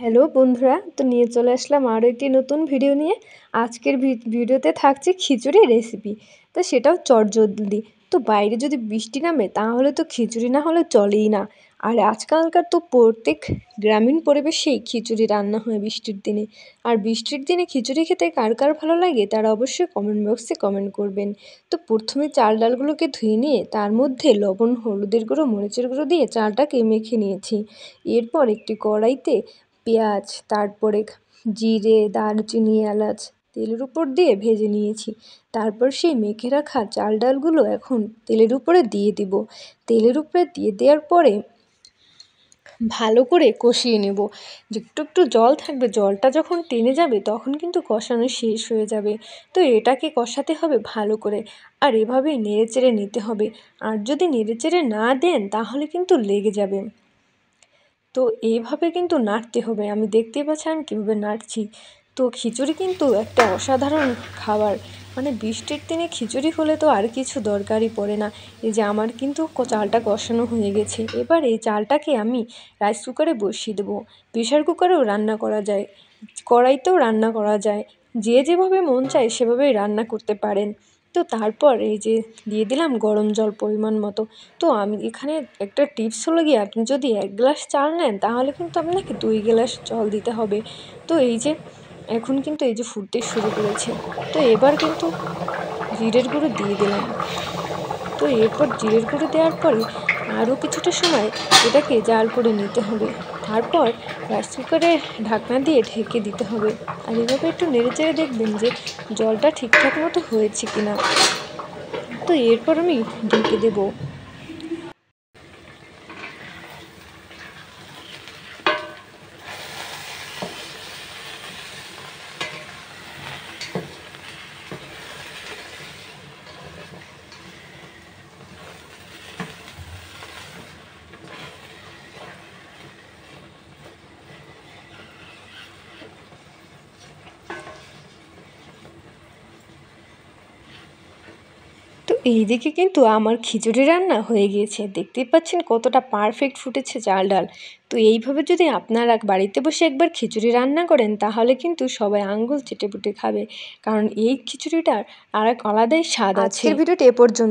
Hello বন্ধুরা, তো নিয়ে চলে আসলাম আরও একটি নতুন ভিডিও নিয়ে। আজকের ভিডিওতে থাকছে খিচুড়ি রেসিপি। তো সেটাও চটজলদি। তো বাইরে যদি বৃষ্টি নামে তাহলে তো খিচুড়ি না হলে চলেই না। আর আজকালকার তো প্রত্যেক গ্রামীণ পরিবেশেই খিচুড়ি রান্না হয় বৃষ্টির দিনে। আর বৃষ্টির দিনে খিচুড়ি খেতে কার কার ভালো লাগে তারা অবশ্যই কমেন্ট বক্সে কমেন্ট করবেন। তো প্রথমে চাল ডালগুলোকে ধুয়ে নিয়ে তার মধ্যে লবণ, হলুদের গুঁড়ো, মরিচের গুঁড়ো দিয়ে চালটাকে মেখে নিয়েছি। এরপর একটি কড়াইতে পেঁয়াজ, তারপরে জিরে, দারুচিনি, এলাচ তেলের উপর দিয়ে ভেজে নিয়েছি। তারপর সেই মেখে রাখা চাল ডালগুলো এখন তেলের উপরে দিয়ে দিব। তেলের উপরে দিয়ে দেওয়ার পরে ভালো করে কষিয়ে নেব। একটু একটু জল থাকবে, জলটা যখন টেনে যাবে তখন কিন্তু কষানো শেষ হয়ে যাবে। তো এটাকে কষাতে হবে ভালো করে, আর এভাবেই নেড়েচেড়ে নিতে হবে। আর যদি নেড়েচেড়ে না দেন তাহলে কিন্তু লেগে যাবে। তো এইভাবে কিন্তু নাড়তে হবে। আমি দেখতেই পাচ্ছেন আমি কীভাবে নাড়ছি। তো খিচুড়ি কিন্তু একটা অসাধারণ খাবার। মানে বৃষ্টির দিনে খিচুড়ি হলে তো আর কিছু দরকারই পড়ে না। এই যে আমার কিন্তু চালটা কষানো হয়ে গেছে। এবার এই চালটাকে আমি রাইস কুকারে বসিয়ে দেবো। প্রেশার কুকারেও রান্না করা যায়, কড়াইতেও রান্না করা যায়। যে যেভাবে মন চায় সেভাবেই রান্না করতে পারেন। তো তারপর এই যে দিয়ে দিলাম গরম জল পরিমাণ মতো। তো আমি এখানে একটা টিপস হলো গিয়ে, আপনি যদি 1 গ্লাস চাল নেন তাহলে কিন্তু আপনাকে 2 গ্লাস জল দিতে হবে। তো এই যে এখন কিন্তু এই যে ফুটতে শুরু করেছে। তো এবার কিন্তু জিরের গুঁড়ো দিয়ে দিলাম। তো এরপর জিরের গুঁড়ো দেওয়ার পরে আরও কিছুটা সময় এটাকে জাল করে নিতে হবে। তারপর রাইস কুকারে ঢাকনা দিয়ে ঢেকে দিতে হবে। আর এভাবে একটু নেড়েচেড়ে দেখবেন যে জলটা ঠিকঠাক মতো হয়েছে কিনা। তো এরপর আমি ঢেকে দেবো। তো এইদিকে কিন্তু আমার খিচুড়ি রান্না হয়ে গিয়েছে। দেখতেই পাচ্ছেন কতটা পারফেক্ট ফুটেছে চাল ডাল। তো এইভাবে যদি আপনারা বাড়িতে বসে একবার খিচুড়ি রান্না করেন তাহলে কিন্তু সবাই আঙ্গুল চেটেপুটে খাবে। কারণ এই খিচুড়িটার আর এক আলাদাই স্বাদ আছে। আজকের ভিডিওটি এ পর্যন্ত।